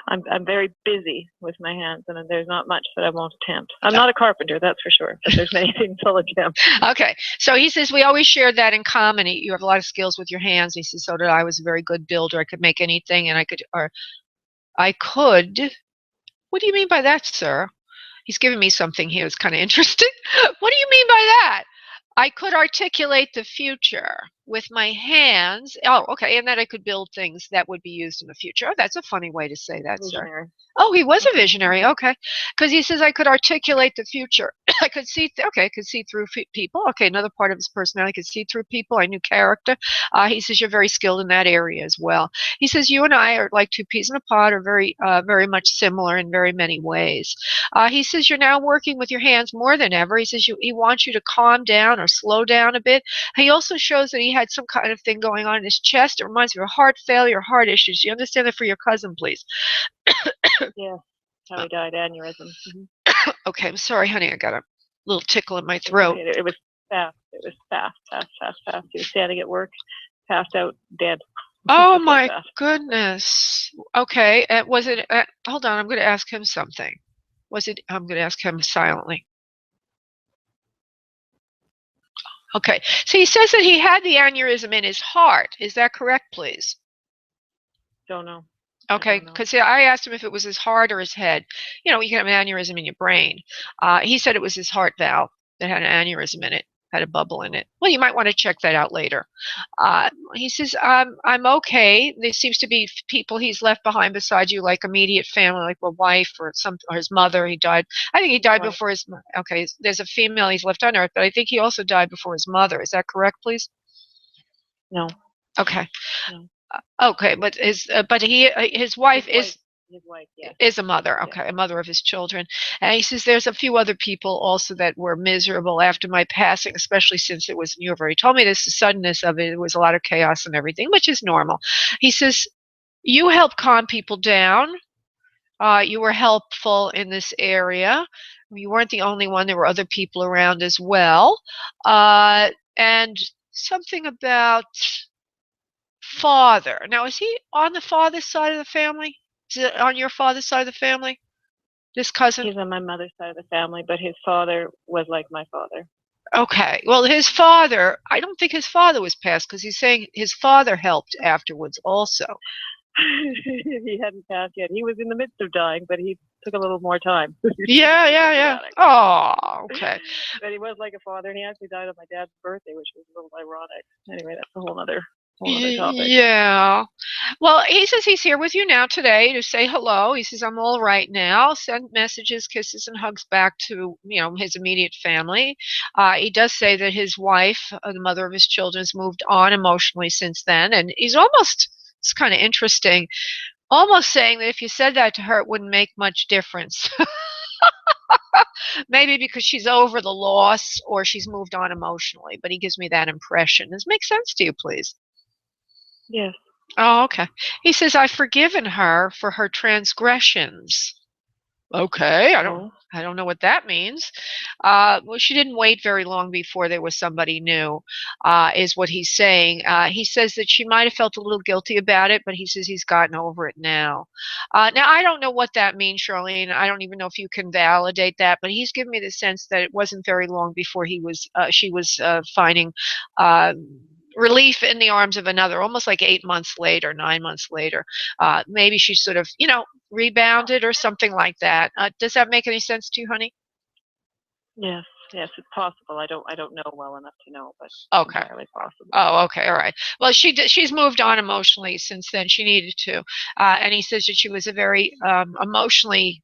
I'm very busy with my hands, and there's not much that I won't attempt. I'm not a carpenter, that's for sure, but there's many things I'll attempt. Okay, so he says we always shared that in common. You have a lot of skills with your hands. He says, so did I. Was a very good builder. I could make anything, and I could. What do you mean by that, sir? He's giving me something here that's kind of interesting. What do you mean by that? I could articulate the future with my hands. Oh, okay, and that I could build things that would be used in the future. Oh, that's a funny way to say that, Visionary. sir. Oh, he was a visionary. Okay, because he says I could articulate the future. I could see. Okay, I could see through people. Okay, another part of his personality. I could see through people. I knew character. He says you're very skilled in that area as well. He says you and I are like two peas in a pod, are very much similar in very many ways. He says you're now working with your hands more than ever. He says he wants you to calm down or slow down a bit. He also shows that he had some kind of thing going on in his chest. It reminds me of heart failure, heart issues. Do you understand that for your cousin, please? Yeah, how he died, aneurysm. Mm-hmm. Okay, I'm sorry, honey. I got a little tickle in my throat. It was fast. It was fast. He was standing at work, passed out, dead. Oh my goodness. Okay, was it? Hold on, I'm going to ask him something. I'm going to ask him silently. Okay, so he says that he had the aneurysm in his heart. Is that correct, please? Don't know. Okay, don't know. because I asked him if it was his heart or his head. You know, you can have an aneurysm in your brain. He said it was his heart valve that had an aneurysm in it, had a bubble in it. Well, you might want to check that out later. He says, I'm okay. There seems to be people he's left behind besides you, like immediate family, like a wife or or his mother. He died. I think he died Right. before his, okay, there's a female he's left on earth, but I think he also died before his mother. Is that correct, please? No. Okay. No. Okay, but his wife His wife, yes. is a mother, Yes. okay, a mother of his children. And he says there's a few other people also that were miserable after my passing, especially since it was, you have already told me this, the suddenness of it, it was a lot of chaos and everything, which is normal. He says, you help calm people down. You were helpful in this area. You weren't the only one. There were other people around as well. And something about father. Now, is he on the father's side of the family? Is it on your father's side of the family? This cousin? He's on my mother's side of the family, but his father was like my father. Okay. Well, his father, I don't think his father was passed because he's saying his father helped afterwards also. He hadn't passed yet. He was in the midst of dying, but he took a little more time. Yeah. Oh, okay. But he was like a father, and he actually died on my dad's birthday, which was a little ironic. Anyway, that's a whole other topic. Yeah. Well, he says he's here with you now today to say hello. He says, I'm all right now. Send messages, kisses, and hugs back to, his immediate family. He does say that his wife, the mother of his children, has moved on emotionally since then. And he's almost, it's kind of interesting, almost saying that if you said that to her, it wouldn't make much difference. Maybe because she's over the loss or she's moved on emotionally. But he gives me that impression. Does this make sense to you, please? Yes. Oh, okay. He says, I've forgiven her for her transgressions. Okay, I don't know what that means. Well, she didn't wait very long before there was somebody new, is what he's saying. He says that she might have felt a little guilty about it, but he says he's gotten over it now. Now, I don't know what that means, Charlene. I don't even know if you can validate that, but he's given me the sense that it wasn't very long before she was finding relief in the arms of another, almost like 8 months later, 9 months later. Maybe she sort of, rebounded or something like that. Does that make any sense to you, honey? Yes, it's possible. I don't know well enough to know, but okay, entirely possible. Oh, okay, all right. Well, she's moved on emotionally since then. She needed to, and he says that she was a very emotionally.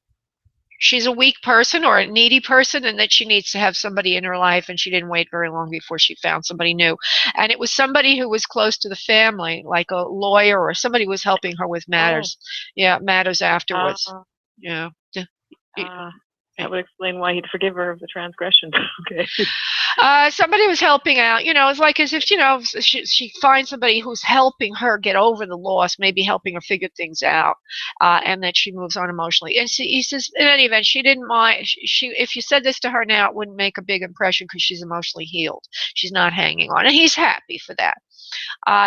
She's a weak person or a needy person, and that she needs to have somebody in her life, and she didn't wait very long before she found somebody new. And it was somebody who was close to the family, like a lawyer or somebody was helping her with matters. Yeah, matters afterwards. Yeah. That would explain why he'd forgive her of the transgression. Okay. Somebody was helping out. It's like as if she finds somebody who's helping her get over the loss, maybe helping her figure things out, and that she moves on emotionally. And he says, in any event, she didn't mind. If you said this to her now, it wouldn't make a big impression because she's emotionally healed. She's not hanging on, and he's happy for that.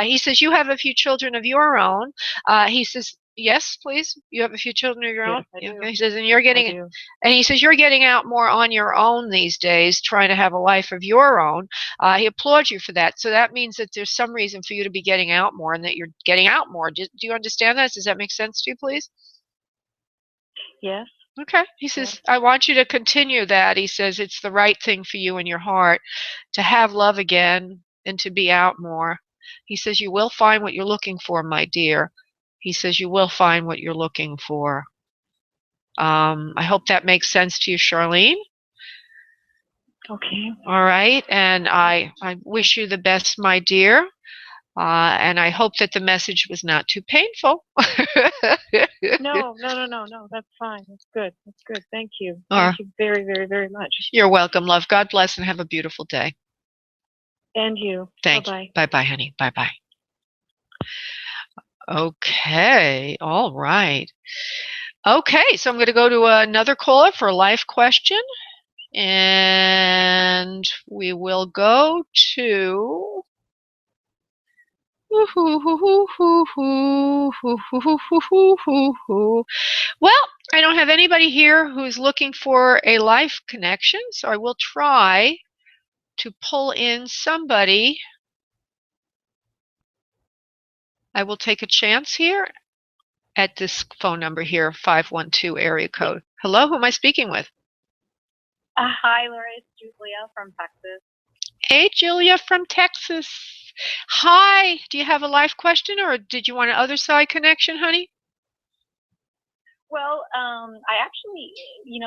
He says, you have a few children of your own. He says, yes, please. You have a few children of your own. Yes, I do. He says, and he says you're getting out more on your own these days, trying to have a life of your own. He applauds you for that. So that means that there's some reason for you to be getting out more, and that you're getting out more. Do you understand that? Does that make sense to you, please? Yes. Okay. He says, I want you to continue that. He says it's the right thing for you in your heart to have love again and to be out more. He says, you will find what you're looking for, my dear. He says, you will find what you're looking for. I hope that makes sense to you, Charlene. Okay. All right. And I wish you the best, my dear. And I hope that the message was not too painful. No. That's fine. That's good. Thank you. Thank you very, very, very much. You're welcome, love. God bless and have a beautiful day. And you. Thank you. Bye-bye, honey. Bye-bye. Okay. All right. Okay. So I'm going to go to another caller for a life question. And we will go to... Well, I don't have anybody here who's looking for a life connection, so I will try to pull in somebody. I will take a chance here at this phone number here, 512 area code. Hello, who am I speaking with? Hi, Laura. It's Julia from Texas. Hey, Julia from Texas. Hi. Do you have a life question, or did you want an other side connection, honey? Well, I actually,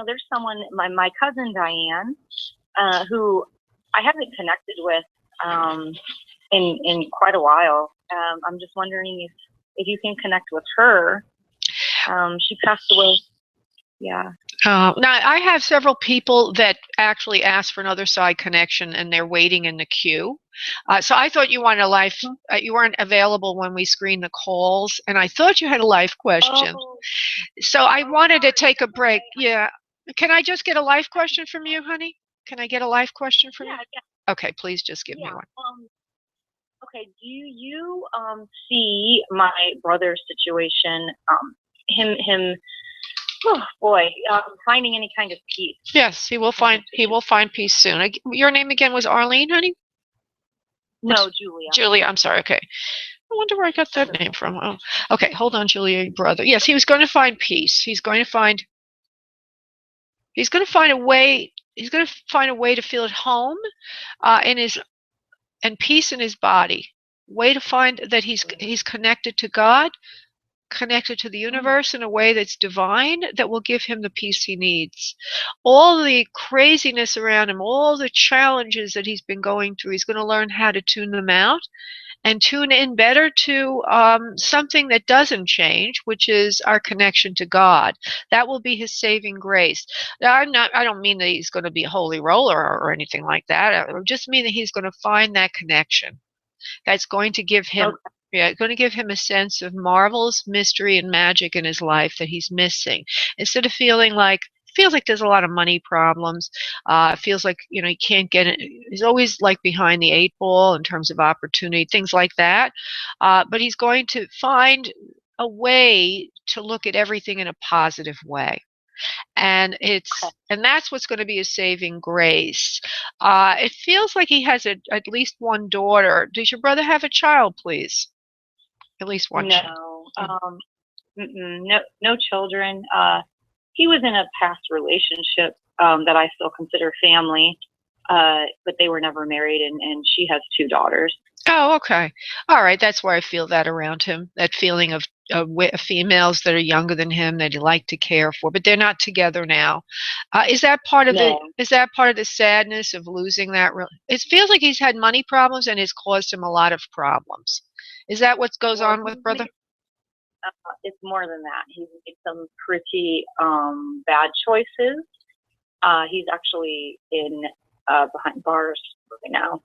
there's someone, my cousin Diane, who I haven't connected with in quite a while. I'm just wondering if you can connect with her. She passed away. Yeah. Now, I have several people that actually asked for another side connection, and they're waiting in the queue. So I thought you wanted a life. You weren't available when we screened the calls, and I thought you had a life question. Oh. So I wanted to take a break. Yeah. Can I just get a life question from you, honey? Can I get a life question from you? Yeah. Okay, please just give me one. Okay. Do you see my brother's situation? Him. Oh boy, finding any kind of peace. Yes, he will find peace soon. Your name again was Arlene, honey? No, Julia. Julia, I'm sorry. Okay. I wonder where I got that name from. Oh, okay. Hold on, Julia, your brother. Yes, he was going to find peace. He's going to find a way. He's going to find a way to feel at home, and peace in his body. Way to find that he's connected to God, connected to the universe in a way that's divine, that will give him the peace he needs. All the craziness around him, all the challenges that he's been going through, he's going to learn how to tune them out and tune in better to something that doesn't change, which is our connection to God. That will be his saving grace. Now, I don't mean that he's going to be a holy roller or anything like that. I just mean that he's going to find that connection that's going to give him a sense of marvelous mystery and magic in his life that he's missing. Instead of feeling like there's a lot of money problems, feels like he can't get it. He's always like behind the 8 ball in terms of opportunity, things like that. But he's going to find a way to look at everything in a positive way. And that's what's going to be a saving grace. It feels like he has at least one daughter. Does your brother have a child, please? At least one child. No, no children. He was in a past relationship that I still consider family, but they were never married, and she has 2 daughters. Oh, okay. All right. That's why I feel that around him, that feeling of females that are younger than him that he liked to care for, but they're not together now. Is that part of Is that part of the sadness of losing that? It feels like he's had money problems and it's caused him a lot of problems. Is that what goes on with brother? It's more than that. He's made some pretty bad choices. He's actually behind bars right now.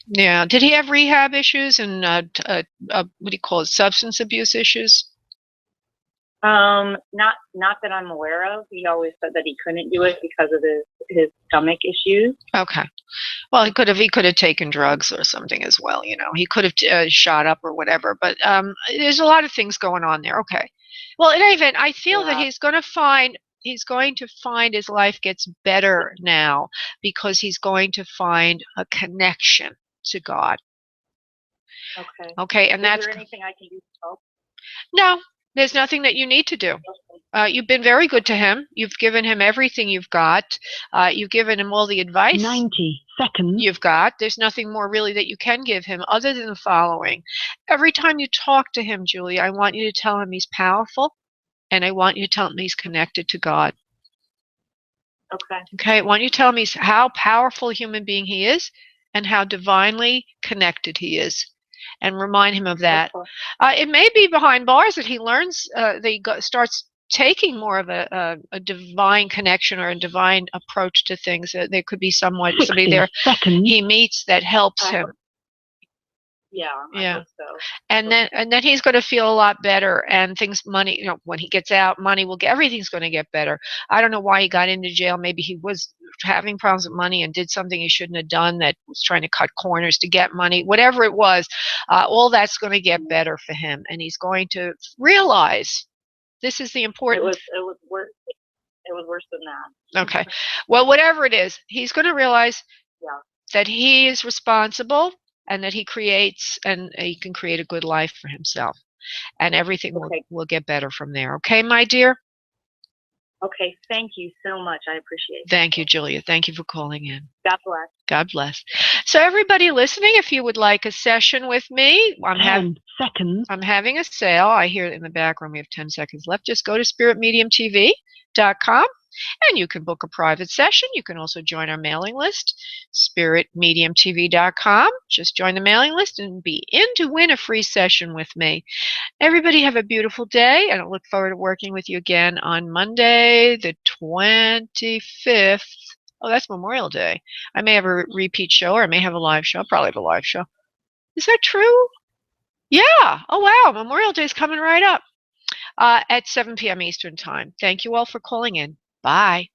Yeah. Did he have rehab issues and what do you call it, substance abuse issues? Not that I'm aware of. He always said that he couldn't do it because of his stomach issues. Okay. Well, he could have taken drugs or something as well. He could have shot up or whatever. But there's a lot of things going on there. Okay. Well, in any event, I feel that he's going to find his life gets better now because he's going to find a connection to God. Okay. Okay, and Is there anything I can do to help? No, there's nothing that you need to do. You've been very good to him. You've given him everything you've got. You've given him all the advice 90 seconds. You've got. There's nothing more really that you can give him other than the following. Every time you talk to him, Julie, I want you to tell him he's powerful, and I want you to tell him he's connected to God. Okay. Okay, I want you to tell him how powerful a human being he is and how divinely connected he is. And remind him of that. It may be behind bars that he learns, starts taking more of a divine connection or a divine approach to things. There could be somebody there he meets that helps him. Yeah. I hope so. And then he's going to feel a lot better, and money, when he gets out, everything's going to get better. I don't know why he got into jail. Maybe he was having problems with money and did something he shouldn't have done, that was trying to cut corners to get money. Whatever it was, all that's going to get better for him, and he's going to realize this is the important. It was worse. It was worse than that. Okay. Well, whatever it is, he's going to realize that he is responsible and that he creates and he can create a good life for himself. and everything Okay. will get better from there. Okay, my dear? Okay, thank you so much. I appreciate it. Thank you, Julia. Thank you for calling in. God bless. God bless. So everybody listening, if you would like a session with me, 10 seconds. I'm having a sale. I hear it in the background. We have 10 seconds left. Just go to spiritmediumtv.com and you can book a private session. You can also join our mailing list, spiritmediumtv.com. Just join the mailing list and be in to win a free session with me. Everybody have a beautiful day, and I look forward to working with you again on Monday, the 25th. Oh, that's Memorial Day. I may have a repeat show, or I may have a live show. I'll probably have a live show. Is that true? Yeah. Oh, wow. Memorial Day is coming right up at 7 p.m. Eastern Time. Thank you all for calling in. Bye.